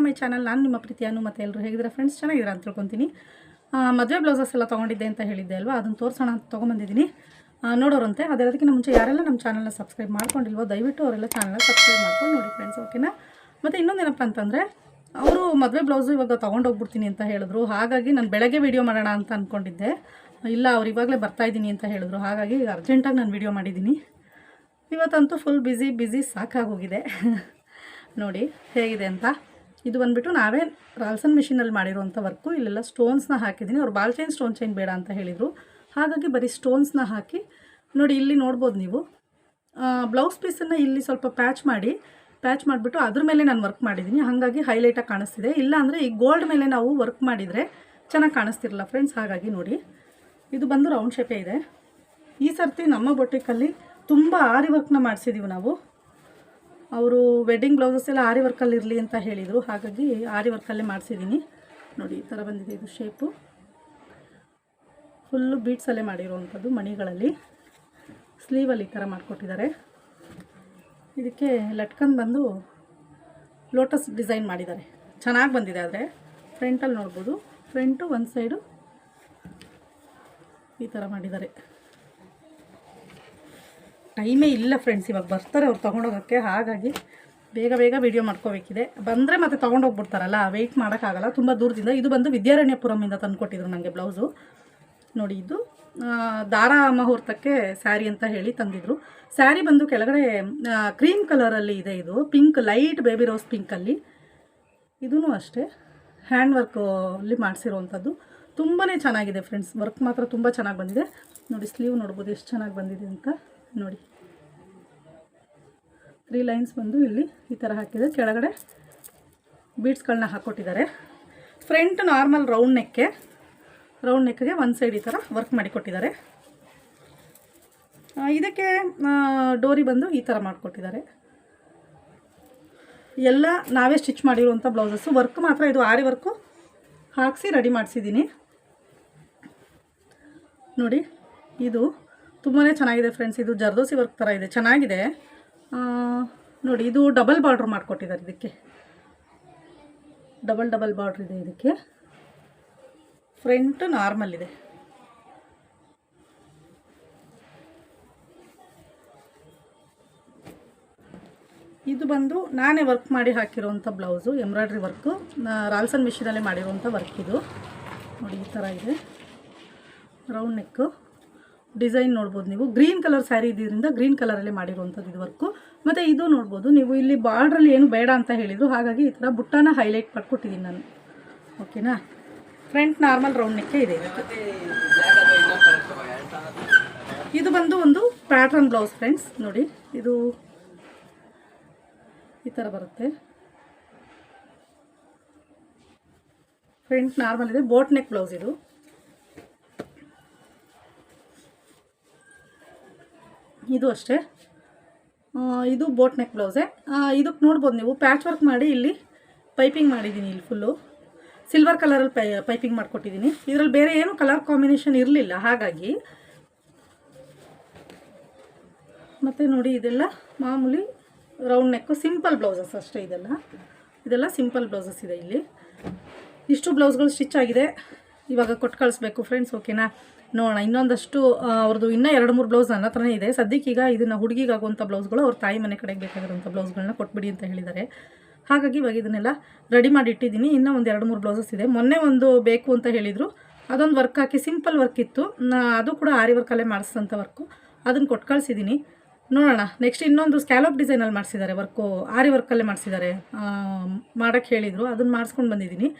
To my channel. ನಾನು ನಿಮ್ಮ ಪ್ರೀತಿ ಅನು. ಮತ್ತು ಎಲ್ಲರೂ ಹೇಗಿದ್ದೀರಾ ಫ್ರೆಂಡ್ಸ್? ಚೆನ್ನಾಗಿದ್ದೀರಾ ಅಂತ ತಿಳ್ಕೊತೀನಿ. ಮದುವೆ ಬ್ಲೌಸಸ್ ಎಲ್ಲ ತೊಗೊಂಡಿದ್ದೆ ಅಂತ ಹೇಳಿದ್ದೆ ಅಲ್ವಾ, ಅದನ್ನು ತೋರಿಸೋಣ ಅಂತ ತೊಗೊಂಬಂದಿದ್ದೀನಿ. ನೋಡೋರಂತೆ. ಅದೆಲ್ಲದಕ್ಕಿಂತ ಮುಂಚೆ ಯಾರೆಲ್ಲ ನಮ್ಮ ಚಾನಲ್ನ ಸಬ್ಸ್ಕ್ರೈಬ್ ಮಾಡ್ಕೊಂಡಿಲ್ವೋ ದಯವಿಟ್ಟು ಅವರೆಲ್ಲ ಚಾನಲ್ನ ಸಬ್ಸ್ಕ್ರೈಬ್ ಮಾಡ್ಕೊಂಡು ನೋಡಿ ಫ್ರೆಂಡ್ಸ್, ಓಕೆನಾ. ಮತ್ತು ಇನ್ನೊಂದೇನಪ್ಪ ಅಂತಂದರೆ, ಅವರು ಮದುವೆ ಬ್ಲೌಸು ಇವಾಗ ತೊಗೊಂಡೋಗ್ಬಿಡ್ತೀನಿ ಅಂತ ಹೇಳಿದ್ರು. ಹಾಗಾಗಿ ನಾನು ಬೆಳಗ್ಗೆ ವೀಡಿಯೋ ಮಾಡೋಣ ಅಂತ ಅಂದ್ಕೊಂಡಿದ್ದೆ. ಇಲ್ಲ, ಅವ್ರು ಇವಾಗಲೇ ಬರ್ತಾಯಿದ್ದೀನಿ ಅಂತ ಹೇಳಿದ್ರು. ಹಾಗಾಗಿ ಅರ್ಜೆಂಟಾಗಿ ನಾನು ವೀಡಿಯೋ ಮಾಡಿದ್ದೀನಿ. ಇವತ್ತಂತೂ ಫುಲ್ ಬ್ಯುಸಿ ಸಾಕಾಗೋಗಿದೆ. ನೋಡಿ ಹೇಗಿದೆ ಅಂತ. ಇದು ಬಂದುಬಿಟ್ಟು ನಾವೇ ರಾಲ್ಸನ್ ಮಿಷಿನಲ್ಲಿ ಮಾಡಿರೋಂಥ ವರ್ಕು. ಇಲ್ಲೆಲ್ಲ ಸ್ಟೋನ್ಸ್ನ ಹಾಕಿದ್ದೀನಿ. ಅವ್ರು ಬಾಲ್ ಚೈನ್ ಸ್ಟೋನ್ ಚೈನ್ ಬೇಡ ಅಂತ ಹೇಳಿದರು. ಹಾಗಾಗಿ ಬರೀ ಸ್ಟೋನ್ಸ್ನ ಹಾಕಿ ನೋಡಿ, ಇಲ್ಲಿ ನೋಡ್ಬೋದು ನೀವು. ಬ್ಲೌಸ್ ಪೀಸನ್ನು ಇಲ್ಲಿ ಸ್ವಲ್ಪ ಪ್ಯಾಚ್ ಮಾಡಿಬಿಟ್ಟು ಅದ್ರ ಮೇಲೆ ನಾನು ವರ್ಕ್ ಮಾಡಿದ್ದೀನಿ. ಹಾಗಾಗಿ ಹೈಲೈಟಾಗಿ ಕಾಣಿಸ್ತಿದೆ. ಇಲ್ಲಾಂದರೆ ಈ ಗೋಲ್ಡ್ ಮೇಲೆ ನಾವು ವರ್ಕ್ ಮಾಡಿದರೆ ಚೆನ್ನಾಗಿ ಕಾಣಿಸ್ತಿರಲ್ಲ ಫ್ರೆಂಡ್ಸ್. ಹಾಗಾಗಿ ನೋಡಿ, ಇದು ಬಂದು ರೌಂಡ್ ಶೇಪೇ ಇದೆ. ಈ ಸರ್ತಿ ನಮ್ಮ ಬೊಟಿಕಲ್ಲಿ ತುಂಬ ಆರಿ ವರ್ಕ್ನ ಮಾಡಿಸಿದ್ದೀವಿ ನಾವು. ಅವರು ವೆಡ್ಡಿಂಗ್ ಬ್ಲೌಸಸ್ ಎಲ್ಲ ಆರಿ ವರ್ಕಲ್ಲಿ ಇರಲಿ ಅಂತ ಹೇಳಿದರು. ಹಾಗಾಗಿ ಆರಿ ವರ್ಕಲ್ಲೇ ಮಾಡಿಸಿದ್ದೀನಿ. ನೋಡಿ ಈ ಥರ ಬಂದಿದೆ ಇದು ಶೇಪು. ಫುಲ್ಲು ಬೀಡ್ಸಲ್ಲೇ ಮಾಡಿರುವಂಥದ್ದು ಮಣಿಗಳಲ್ಲಿ. ಸ್ಲೀವಲ್ಲಿ ಈ ಥರ ಮಾಡಿಕೊಟ್ಟಿದ್ದಾರೆ. ಇದಕ್ಕೆ ಲಟ್ಕನ್ ಬಂದು ಲೋಟಸ್ ಡಿಸೈನ್ ಮಾಡಿದ್ದಾರೆ. ಚೆನ್ನಾಗಿ ಬಂದಿದೆ. ಆದರೆ ಫ್ರಂಟಲ್ಲಿ ನೋಡ್ಬೋದು, ಫ್ರಂಟು ಒಂದು ಸೈಡು ಈ ಥರ ಮಾಡಿದ್ದಾರೆ. ಟೈಮೇ ಇಲ್ಲ ಫ್ರೆಂಡ್ಸ್, ಇವಾಗ ಬರ್ತಾರೆ ಅವ್ರು ತೊಗೊಂಡೋಗೋಕ್ಕೆ. ಹಾಗಾಗಿ ಬೇಗ ವೀಡಿಯೋ ಮಾಡ್ಕೋಬೇಕಿದೆ. ಬಂದರೆ ಮತ್ತೆ ತೊಗೊಂಡೋಗ್ಬಿಡ್ತಾರಲ್ಲ, ವೆಯ್ಟ್ ಮಾಡೋಕ್ಕಾಗಲ್ಲ. ತುಂಬ ದೂರದಿಂದ. ಇದು ಬಂದು ವಿದ್ಯಾರಣ್ಯಪುರಮಿಂದ ತಂದುಕೊಟ್ಟಿದ್ರು ನನಗೆ ಬ್ಲೌಸು. ನೋಡಿ, ಇದು ದಾರಾ ಮುಹೂರ್ತಕ್ಕೆ ಸ್ಯಾರಿ ಅಂತ ಹೇಳಿ ತಂದಿದ್ರು. ಸ್ಯಾರಿ ಬಂದು ಕೆಳಗಡೆ ಕ್ರೀಮ್ ಕಲರಲ್ಲಿ ಇದೆ. ಇದು ಪಿಂಕ್, ಲೈಟ್ ಬೇಬಿ ರೋಸ್ ಪಿಂಕಲ್ಲಿ. ಇದೂ ಅಷ್ಟೇ ಹ್ಯಾಂಡ್ ವರ್ಕಲ್ಲಿ ಮಾಡಿಸಿರುವಂಥದ್ದು. ತುಂಬಾ ಚೆನ್ನಾಗಿದೆ ಫ್ರೆಂಡ್ಸ್. ವರ್ಕ್ ಮಾತ್ರ ತುಂಬ ಚೆನ್ನಾಗಿ ಬಂದಿದೆ. ನೋಡಿ ಸ್ಲೀವ್ ನೋಡ್ಬೋದು ಎಷ್ಟು ಚೆನ್ನಾಗಿ ಬಂದಿದೆ ಅಂತ. ನೋಡಿ 3 ಲೈನ್ಸ್ ಬಂದು ಇಲ್ಲಿ ಈ ಥರ ಹಾಕಿದೆ. ಕೆಳಗಡೆ ಬೀಡ್ಸ್ಗಳನ್ನ ಹಾಕ್ಕೊಟ್ಟಿದ್ದಾರೆ. ಫ್ರಂಟ್ ನಾರ್ಮಲ್ ರೌಂಡ್ ನೆಕ್ಗೆ ಒಂದು ಸೈಡ್ ಈ ಥರ ವರ್ಕ್ ಮಾಡಿಕೊಟ್ಟಿದ್ದಾರೆ. ಇದಕ್ಕೆ ಡೋರಿ ಬಂದು ಈ ಥರ ಮಾಡಿಕೊಟ್ಟಿದ್ದಾರೆ. ಎಲ್ಲ ನಾವೇ ಸ್ಟಿಚ್ ಮಾಡಿರುವಂಥ ಬ್ಲೌಸಸ್ಸು. ವರ್ಕ್ ಮಾತ್ರ ಇದು ಆರಿ ವರ್ಕು ಹಾಕಿಸಿ ರೆಡಿ ಮಾಡಿಸಿದ್ದೀನಿ. ನೋಡಿ, ಇದು ತುಂಬಾ ಚೆನ್ನಾಗಿದೆ ಫ್ರೆಂಡ್ಸ್. ಇದು ಜರ್ದೋಸಿ ವರ್ಕ್ ಥರ ಇದೆ, ಚೆನ್ನಾಗಿದೆ. ನೋಡಿ, ಇದು ಡಬಲ್ ಬಾರ್ಡ್ರ್ ಮಾಡಿಕೊಟ್ಟಿದ್ದಾರೆ. ಇದಕ್ಕೆ ಡಬಲ್ ಬಾರ್ಡ್ರ್ ಇದೆ. ಇದಕ್ಕೆ ಫ್ರಂಟ್ ನಾರ್ಮಲ್ ಇದೆ. ಇದು ಬಂದು ನಾನೇ ವರ್ಕ್ ಮಾಡಿ ಹಾಕಿರೋಂಥ ಬ್ಲೌಸು. ಎಂಬ್ರಾಯ್ಡ್ರಿ ವರ್ಕು, ರಾಲ್ಸನ್ ಮಿಷಿನಲ್ಲೇ ಮಾಡಿರೋಂಥ ವರ್ಕ್ ಇದು. ನೋಡಿ ಈ ಥರ ಇದೆ. ರೌಂಡ್ ನೆಕ್ಕು ಡಿಸೈನ್ ನೋಡ್ಬೋದು ನೀವು. ಗ್ರೀನ್ ಕಲರ್ ಸ್ಯಾರಿ ಇದರಿಂದ ಗ್ರೀನ್ ಕಲರಲ್ಲಿ ಮಾಡಿರುವಂಥದ್ದು ಇದು ವರ್ಕು. ಮತ್ತು ಇದು ನೋಡ್ಬೋದು ನೀವು, ಇಲ್ಲಿ ಬಾರ್ಡ್ರಲ್ಲಿ ಏನು ಬೇಡ ಅಂತ ಹೇಳಿದರು. ಹಾಗಾಗಿ ಈ ಥರ ಬುಟ್ಟಾನ ಹೈಲೈಟ್ ಮಾಡಿಕೊಟ್ಟಿದ್ದೀನಿ ನಾನು, ಓಕೆನಾ. ಫ್ರಂಟ್ ನಾರ್ಮಲ್ ರೌಂಡ್ ನೆಕ್ಕೆ ಇದೆ ಇದಕ್ಕೆ. ಇದು ಬಂದು ಒಂದು ಪ್ಯಾಟ್ರನ್ ಬ್ಲೌಸ್ ಫ್ರೆಂಡ್ಸ್. ನೋಡಿ, ಇದು ಈ ಥರ ಬರುತ್ತೆ. ಫ್ರಂಟ್ ನಾರ್ಮಲ್ ಇದೆ. ಬೋಟ್ ನೆಕ್ ಬ್ಲೌಸ್ ಇದು. ಇದು ಅಷ್ಟೇ, ಇದು ಬೋಟ್ ನೆಕ್ ಬ್ಲೌಸೇ. ಇದಕ್ಕೆ ನೋಡ್ಬೋದು ನೀವು, ಪ್ಯಾಚ್ ವರ್ಕ್ ಮಾಡಿ ಇಲ್ಲಿ ಪೈಪಿಂಗ್ ಮಾಡಿದ್ದೀನಿ. ಇಲ್ಲಿ ಫುಲ್ಲು ಸಿಲ್ವರ್ ಕಲರಲ್ಲಿ ಪೈಪಿಂಗ್ ಮಾಡಿಕೊಟ್ಟಿದ್ದೀನಿ. ಇದರಲ್ಲಿ ಬೇರೆ ಏನು ಕಲರ್ ಕಾಂಬಿನೇಷನ್ ಇರಲಿಲ್ಲ. ಹಾಗಾಗಿ ಮತ್ತು ನೋಡಿ, ಇದೆಲ್ಲ ಮಾಮೂಲಿ ರೌಂಡ್ ನೆಕ್ಕು ಸಿಂಪಲ್ ಬ್ಲೌಸಸ್ ಅಷ್ಟೇ. ಇದೆಲ್ಲ ಸಿಂಪಲ್ ಬ್ಲೌಸಸ್ ಇದೆ. ಇಲ್ಲಿ ಇಷ್ಟು ಬ್ಲೌಸ್ಗಳು ಸ್ಟಿಚ್ ಆಗಿದೆ. ಇವಾಗ ಕೊಟ್ಟು ಕಳಿಸ್ಬೇಕು ಫ್ರೆಂಡ್ಸ್, ಓಕೆನಾ. ನೋಡೋಣ, ಇನ್ನೊಂದಷ್ಟು ಅವ್ರದ್ದು ಇನ್ನೂ 2-3 ಬ್ಲೌಸ್ ನನ್ನ ಹತ್ರನೇ ಇದೆ ಸದ್ಯಕ್ಕೀಗ. ಇದನ್ನು ಹುಡುಗಿಗಾಗುವಂಥ ಬ್ಲೌಸ್ಗಳು ಅವ್ರ ತಾಯಿ ಮನೆ ಕಡೆಗೆ ಬೇಕಾಗಿರುವಂಥ ಬ್ಲೌಸ್ಗಳನ್ನ ಕೊಟ್ಬಿಡಿ ಅಂತ ಹೇಳಿದ್ದಾರೆ. ಹಾಗಾಗಿ ಇವಾಗ ಇದನ್ನೆಲ್ಲ ರೆಡಿ ಮಾಡಿ ಇಟ್ಟಿದ್ದೀನಿ. ಇನ್ನೂ ಒಂದು 2-3 ಬ್ಲೌಸಸ್ ಇದೆ. ಮೊನ್ನೆ ಒಂದು ಬೇಕು ಅಂತ ಹೇಳಿದರು, ಅದೊಂದು ವರ್ಕ್ ಹಾಕಿ ಸಿಂಪಲ್ ವರ್ಕ್ ಇತ್ತು. ಅದು ಕೂಡ ಆರಿ ವರ್ಕಲ್ಲೇ ಮಾಡಿಸಿದಂಥ ವರ್ಕು. ಅದನ್ನು ಕೊಟ್ಟು ಕಳಿಸಿದ್ದೀನಿ. ನೋಡೋಣ, ನೆಕ್ಸ್ಟ್ ಇನ್ನೊಂದು ಸ್ಕ್ಯಾಲಪ್ ಡಿಸೈನಲ್ಲಿ ಮಾಡಿಸಿದ್ದಾರೆ ವರ್ಕು. ಆರಿ ವರ್ಕಲ್ಲೇ ಮಾಡಿಸಿದ್ದಾರೆ, ಮಾಡೋಕ್ಕೆ ಹೇಳಿದರು. ಅದನ್ನು ಮಾಡಿಸ್ಕೊಂಡು ಬಂದಿದ್ದೀನಿ.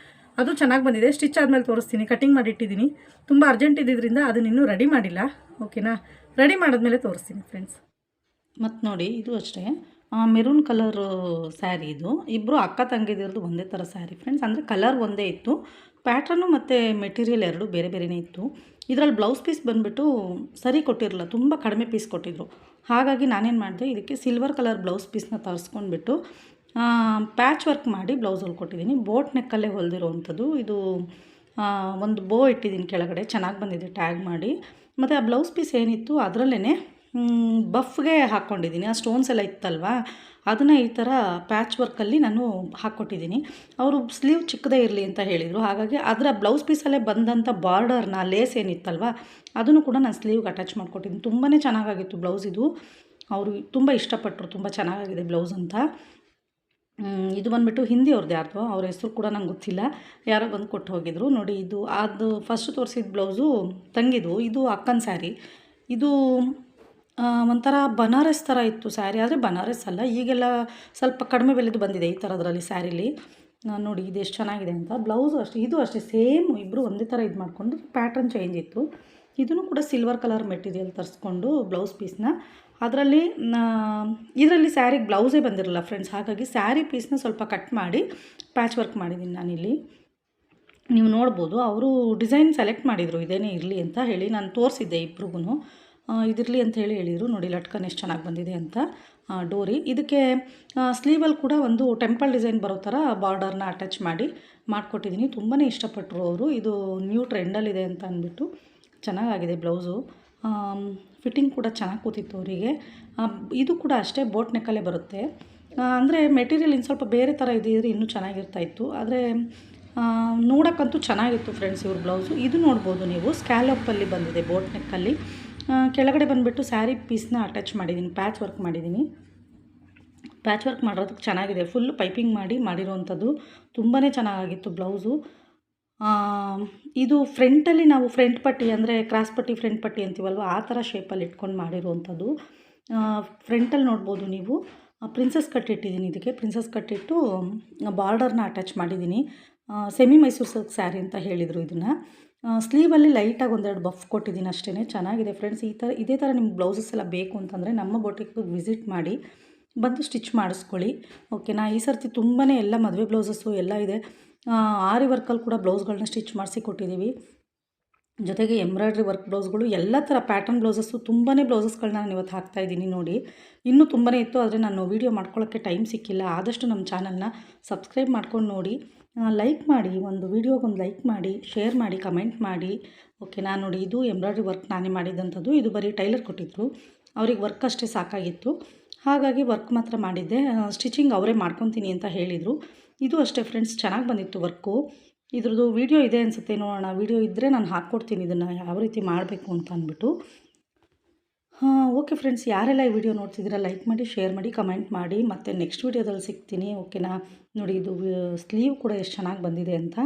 ಅದು ಚೆನ್ನಾಗಿ ಬಂದಿದೆ. ಸ್ಟಿಚ್ ಆದಮೇಲೆ ತೋರಿಸ್ತೀನಿ. ಕಟಿಂಗ್ ಮಾಡಿ ಇಟ್ಟಿದ್ದೀನಿ. ತುಂಬ ಅರ್ಜೆಂಟ್ ಇದ್ದಿದ್ದರಿಂದ ಅದನ್ನು ಇನ್ನೂ ರೆಡಿ ಮಾಡಿಲ್ಲ, ಓಕೆನಾ. ರೆಡಿ ಮಾಡಿದ್ಮೇಲೆ ತೋರಿಸ್ತೀನಿ ಫ್ರೆಂಡ್ಸ್. ಮತ್ತು ನೋಡಿ, ಇದು ಅಷ್ಟೇ ಮೆರೂನ್ ಕಲರ್ ಸ್ಯಾರಿ. ಇದು ಇಬ್ಬರು ಅಕ್ಕ ತಂಗಿದಿರೋದು ಒಂದೇ ಥರ ಸ್ಯಾರಿ ಫ್ರೆಂಡ್ಸ್. ಅಂದರೆ ಕಲರ್ ಒಂದೇ ಇತ್ತು, ಪ್ಯಾಟ್ರನ್ನು ಮತ್ತು ಮೆಟೀರಿಯಲ್ ಎರಡೂ ಬೇರೆ ಇತ್ತು. ಇದರಲ್ಲಿ ಬ್ಲೌಸ್ ಪೀಸ್ ಬಂದುಬಿಟ್ಟು ಸರಿ ಕೊಟ್ಟಿರಲಿಲ್ಲ, ತುಂಬ ಕಡಿಮೆ ಪೀಸ್ ಕೊಟ್ಟಿದ್ರು. ಹಾಗಾಗಿ ನಾನೇನು ಮಾಡಿದೆ, ಇದಕ್ಕೆ ಸಿಲ್ವರ್ ಕಲರ್ ಬ್ಲೌಸ್ ಪೀಸ್ನ ತರಿಸ್ಕೊಂಡ್ಬಿಟ್ಟು ಪ್ಯಾಚ್ ವರ್ಕ್ ಮಾಡಿ ಬ್ಲೌಸ್ ಹೊಲ್ಕೊಟ್ಟಿದ್ದೀನಿ. ಬೋಟ್ ನೆಕ್ಕಲ್ಲೇ ಹೊಲಿದಿರೋವಂಥದ್ದು. ಇದು ಒಂದು ಬೋ ಇಟ್ಟಿದ್ದೀನಿ ಕೆಳಗಡೆ, ಚೆನ್ನಾಗಿ ಬಂದಿದೆ ಟ್ಯಾಗ್ ಮಾಡಿ. ಮತ್ತು ಆ ಬ್ಲೌಸ್ ಪೀಸ್ ಏನಿತ್ತು ಅದರಲ್ಲೇ ಬಫ್ಗೆ ಹಾಕ್ಕೊಂಡಿದ್ದೀನಿ. ಆ ಸ್ಟೋನ್ಸ್ ಎಲ್ಲ ಇತ್ತಲ್ವ, ಅದನ್ನು ಈ ಥರ ಪ್ಯಾಚ್ ವರ್ಕಲ್ಲಿ ನಾನು ಹಾಕ್ಕೊಟ್ಟಿದ್ದೀನಿ. ಅವರು ಸ್ಲೀವ್ ಚಿಕ್ಕದೇ ಇರಲಿ ಅಂತ ಹೇಳಿದರು. ಹಾಗಾಗಿ ಅದರ ಬ್ಲೌಸ್ ಪೀಸಲ್ಲೇ ಬಂದಂಥ ಬಾರ್ಡರ್ನ ಲೇಸ್ ಏನಿತ್ತಲ್ವ ಅದನ್ನು ಕೂಡ ನಾನು ಸ್ಲೀವ್ಗೆ ಅಟ್ಯಾಚ್ ಮಾಡಿಕೊಟ್ಟಿದ್ದೀನಿ. ತುಂಬಾ ಚೆನ್ನಾಗಾಗಿತ್ತು ಬ್ಲೌಸ್ ಇದು. ಅವರು ತುಂಬ ಇಷ್ಟಪಟ್ಟರು, ತುಂಬ ಚೆನ್ನಾಗಾಗಿದೆ ಬ್ಲೌಸ್ ಅಂತ. ಇದು ಬಂದುಬಿಟ್ಟು ಹಿಂದಿ ಅವ್ರದ್ದು ಯಾರ್ದೋ, ಅವ್ರ ಹೆಸರು ಕೂಡ ನಂಗೆ ಗೊತ್ತಿಲ್ಲ, ಯಾರೋ ಬಂದು ಕೊಟ್ಟು ಹೋಗಿದ್ರು. ನೋಡಿ ಇದು ಅದು ಫಸ್ಟ್ ತೋರಿಸಿದ ಬ್ಲೌಸು ತಂಗಿದು, ಇದು ಅಕ್ಕನ ಸ್ಯಾರಿ. ಇದು ಒಂಥರ ಬನಾರಸ್ ಥರ ಇತ್ತು ಸ್ಯಾರಿ, ಆದರೆ ಬನಾರಸ್ ಅಲ್ಲ. ಈಗೆಲ್ಲ ಸ್ವಲ್ಪ ಕಡಿಮೆ ಬೆಲೆದು ಬಂದಿದೆ ಈ ಥರದ್ರಲ್ಲಿ ಸ್ಯಾರಿಲಿ. ನೋಡಿ ಇದು ಎಷ್ಟು ಚೆನ್ನಾಗಿದೆ ಅಂತ. ಬ್ಲೌಸು ಅಷ್ಟೇ, ಇದು ಅಷ್ಟೇ ಸೇಮ್, ಇಬ್ಬರು ಒಂದೇ ಥರ ಇದು ಮಾಡಿಕೊಂಡು ಪ್ಯಾಟ್ರನ್ ಚೇಂಜ್ ಇತ್ತು. ಇದನ್ನು ಕೂಡ ಸಿಲ್ವರ್ ಕಲರ್ ಮೆಟೀರಿಯಲ್ ತರಿಸ್ಕೊಂಡು ಬ್ಲೌಸ್ ಪೀಸ್ನ ಅದರಲ್ಲಿ ಇದರಲ್ಲಿ ಸ್ಯಾರಿಗೆ ಬ್ಲೌಸೇ ಬಂದಿರಲ್ಲ ಫ್ರೆಂಡ್ಸ್. ಹಾಗಾಗಿ ಸ್ಯಾರಿ ಪೀಸ್ನ ಸ್ವಲ್ಪ ಕಟ್ ಮಾಡಿ ಪ್ಯಾಚ್ ವರ್ಕ್ ಮಾಡಿದ್ದೀನಿ ನಾನಿಲ್ಲಿ. ನೀವು ನೋಡ್ಬೋದು, ಅವರು ಡಿಸೈನ್ ಸೆಲೆಕ್ಟ್ ಮಾಡಿದರು ಇದೇನೇ ಇರಲಿ ಅಂತ ಹೇಳಿ. ನಾನು ತೋರಿಸಿದ್ದೆ ಇಬ್ರಿಗೂ, ಇದಿರಲಿ ಅಂತ ಹೇಳಿದರು. ನೋಡಿ ಲಟ್ಕನ್ ಎಷ್ಟು ಚೆನ್ನಾಗಿ ಬಂದಿದೆ ಅಂತ. ಡೋರಿ ಇದಕ್ಕೆ ಸ್ಲೀವಲ್ಲಿ ಕೂಡ ಒಂದು ಟೆಂಪಲ್ ಡಿಸೈನ್ ಬರೋ ಥರ ಬಾರ್ಡರ್ನ ಅಟ್ಯಾಚ್ ಮಾಡಿ ಮಾಡಿಕೊಟ್ಟಿದ್ದೀನಿ. ತುಂಬಾ ಇಷ್ಟಪಟ್ಟರು ಅವರು. ಇದು ನ್ಯೂ ಟ್ರೆಂಡಲ್ಲಿದೆ ಅಂತ ಅಂದ್ಬಿಟ್ಟು ಚೆನ್ನಾಗಾಗಿದೆ ಬ್ಲೌಸು. ಫಿಟ್ಟಿಂಗ್ ಕೂಡ ಚೆನ್ನಾಗಿ ಕೂತಿತ್ತು ಅವರಿಗೆ. ಇದು ಕೂಡ ಅಷ್ಟೇ ಬೋಟ್ ನೆಕ್ಕಲ್ಲೇ ಬರುತ್ತೆ. ಅಂದರೆ ಮೆಟೀರಿಯಲ್ ಇನ್ನು ಸ್ವಲ್ಪ ಬೇರೆ ಥರ ಇದ್ದಿದ್ರೆ ಇನ್ನೂ ಚೆನ್ನಾಗಿರ್ತಾಯಿತ್ತು. ಆದರೆ ನೋಡೋಕ್ಕಂತೂ ಚೆನ್ನಾಗಿತ್ತು ಫ್ರೆಂಡ್ಸ್ ಇವ್ರ ಬ್ಲೌಸು. ಇದು ನೋಡ್ಬೋದು ನೀವು, ಸ್ಕ್ಯಾಲಪ್ಪಲ್ಲಿ ಬಂದಿದೆ ಬೋಟ್ ನೆಕ್ಕಲ್ಲಿ. ಕೆಳಗಡೆ ಬಂದುಬಿಟ್ಟು ಸ್ಯಾರಿ ಪೀಸ್ನ ಅಟ್ಯಾಚ್ ಮಾಡಿದ್ದೀನಿ, ಪ್ಯಾಚ್ ವರ್ಕ್ ಮಾಡಿದ್ದೀನಿ. ಪ್ಯಾಚ್ ವರ್ಕ್ ಮಾಡೋದಕ್ಕೆ ಚೆನ್ನಾಗಿದೆ, ಫುಲ್ ಪೈಪಿಂಗ್ ಮಾಡಿರೋವಂಥದ್ದು. ತುಂಬಾ ಚೆನ್ನಾಗಿತ್ತು ಬ್ಲೌಸು. ಇದು ಫ್ರಂಟಲ್ಲಿ ನಾವು ಫ್ರಂಟ್ ಪಟ್ಟಿ ಅಂದರೆ ಕ್ರಾಸ್ ಪಟ್ಟಿ ಫ್ರಂಟ್ ಪಟ್ಟಿ ಅಂತೀವಲ್ವ, ಆ ಥರ ಶೇಪಲ್ಲಿ ಇಟ್ಕೊಂಡು ಮಾಡಿರುವಂಥದ್ದು. ಫ್ರಂಟಲ್ಲಿ ನೋಡ್ಬೋದು ನೀವು, ಪ್ರಿನ್ಸಸ್ ಕಟ್ಟಿಟ್ಟಿದ್ದೀನಿ. ಇದಕ್ಕೆ ಪ್ರಿನ್ಸಸ್ ಕಟ್ಟಿಟ್ಟು ಬಾರ್ಡರ್ನ ಅಟ್ಯಾಚ್ ಮಾಡಿದ್ದೀನಿ. ಸೆಮಿ ಮೈಸೂರು ಸಿಲ್ಕ್ ಸ್ಯಾರಿ ಅಂತ ಹೇಳಿದರು ಇದನ್ನು. ಸ್ಲೀವಲ್ಲಿ ಲೈಟಾಗಿ ಒಂದೆರಡು ಬಫ್ ಕೊಟ್ಟಿದ್ದೀನಿ ಅಷ್ಟೇ. ಚೆನ್ನಾಗಿದೆ ಫ್ರೆಂಡ್ಸ್. ಇದೇ ಥರ ನಿಮ್ಗೆ ಬ್ಲೌಸಸ್ ಎಲ್ಲ ಬೇಕು ಅಂತಂದರೆ ನಮ್ಮ ಬೊಟಿಕ್ಗೆ ವಿಸಿಟ್ ಮಾಡಿ ಬಂದು ಸ್ಟಿಚ್ ಮಾಡಿಸ್ಕೊಳ್ಳಿ. ಓಕೆನಾ. ಈ ಸರ್ತಿ ತುಂಬಾ ಎಲ್ಲ ಮದುವೆ ಬ್ಲೌಸಸ್ಸು ಎಲ್ಲ ಇದೆ. ಆರಿ ವರ್ಕಲ್ಲಿ ಕೂಡ ಬ್ಲೌಸ್ಗಳನ್ನ ಸ್ಟಿಚ್ ಮಾಡಿಸಿ ಕೊಟ್ಟಿದ್ದೀವಿ. ಜೊತೆಗೆ ಎಂಬ್ರಾಯ್ಡ್ರಿ ವರ್ಕ್ ಬ್ಲೌಸ್ಗಳು, ಎಲ್ಲ ಥರ ಪ್ಯಾಟರ್ನ್ ಬ್ಲೌಸಸ್ಸು, ತುಂಬಾ ಬ್ಲೌಸಸ್ಗಳನ್ನ ನಾನು ಇವತ್ತು ಹಾಕ್ತಾಯಿದ್ದೀನಿ ನೋಡಿ. ಇನ್ನೂ ತುಂಬಾ ಇತ್ತು, ಆದರೆ ನಾನು ವೀಡಿಯೋ ಮಾಡ್ಕೊಳ್ಳೋಕ್ಕೆ ಟೈಮ್ ಸಿಕ್ಕಿಲ್ಲ. ಆದಷ್ಟು ನಮ್ಮ ಚಾನಲ್ನ ಸಬ್ಸ್ಕ್ರೈಬ್ ಮಾಡ್ಕೊಂಡು ನೋಡಿ, ಲೈಕ್ ಮಾಡಿ, ಒಂದು ವೀಡಿಯೋಗೊಂದು ಲೈಕ್ ಮಾಡಿ, ಶೇರ್ ಮಾಡಿ, ಕಮೆಂಟ್ ಮಾಡಿ. ಓಕೆನಾ. ನೋಡಿ ಇದು ಎಂಬ್ರಾಯ್ಡ್ರಿ ವರ್ಕ್ ನಾನೇ ಮಾಡಿದ್ದಂಥದ್ದು. ಇದು ಬರೀ ಟೈಲರ್ ಕೊಟ್ಟಿದ್ರು, ಅವ್ರಿಗೆ ವರ್ಕ್ ಅಷ್ಟೇ ಸಾಕಾಗಿತ್ತು, ಹಾಗಾಗಿ ವರ್ಕ್ ಮಾತ್ರ ಮಾಡಿದ್ದೆ. ಸ್ಟಿಚಿಂಗ್ ಅವರೇ ಮಾಡ್ಕೊತೀನಿ ಅಂತ ಹೇಳಿದರು. ಇದು ಅಷ್ಟೇ ಫ್ರೆಂಡ್ಸ್, ಚೆನ್ನಾಗಿ ಬಂದಿತ್ತು ವರ್ಕು. ಇದ್ರದ್ದು ವೀಡಿಯೋ ಇದೆ ಅನಿಸುತ್ತೆ, ನೋಡೋಣ. ವೀಡಿಯೋ ಇದ್ದರೆ ನಾನು ಹಾಕ್ಕೊಡ್ತೀನಿ ಇದನ್ನು ಯಾವ ರೀತಿ ಮಾಡಬೇಕು ಅಂತ ಅಂದ್ಬಿಟ್ಟು. ಓಕೆ ಫ್ರೆಂಡ್ಸ್, ಯಾರೆಲ್ಲ ಈ ವಿಡಿಯೋ ನೋಡ್ತಿದ್ದೀರಾ ಲೈಕ್ ಮಾಡಿ, ಶೇರ್ ಮಾಡಿ, ಕಮೆಂಟ್ ಮಾಡಿ. ಮತ್ತು ನೆಕ್ಸ್ಟ್ ವೀಡಿಯೋದಲ್ಲಿ ಸಿಗ್ತೀನಿ. ಓಕೆನಾ. ನೋಡಿ ಇದು ಸ್ಲೀವ್ ಕೂಡ ಎಷ್ಟು ಚೆನ್ನಾಗಿ ಬಂದಿದೆ ಅಂತ.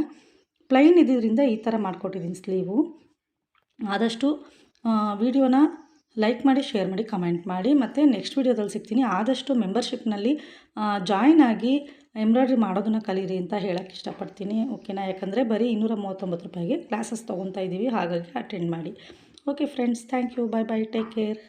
ಪ್ಲೈನ್ ಇದ್ದಿದ್ದರಿಂದ ಈ ಥರ ಮಾಡಿಕೊಟ್ಟಿದ್ದೀನಿ ಸ್ಲೀವು. ಆದಷ್ಟು ವಿಡಿಯೋನ ಲೈಕ್ ಮಾಡಿ, ಶೇರ್ ಮಾಡಿ, ಕಮೆಂಟ್ ಮಾಡಿ. ಮತ್ತು ನೆಕ್ಸ್ಟ್ ವೀಡಿಯೋದಲ್ಲಿ ಸಿಗ್ತೀನಿ. ಆದಷ್ಟು ಮೆಂಬರ್ಶಿಪ್ನಲ್ಲಿ ಜಾಯ್ನ್ ಆಗಿ ಎಂಬ್ರಾಯ್ಡ್ರಿ ಮಾಡೋದನ್ನು ಕಲೀರಿ ಅಂತ ಹೇಳೋಕ್ಕೆ ಇಷ್ಟಪಡ್ತೀನಿ. ಓಕೆನಾ. ಯಾಕಂದರೆ ಬರೀ 239 ರೂಪಾಯಿಗೆ ಕ್ಲಾಸಸ್ ತೊಗೊತಾ ಇದ್ದೀವಿ, ಹಾಗಾಗಿ ಅಟೆಂಡ್ ಮಾಡಿ. Okay friends, thank you. Bye bye, take care.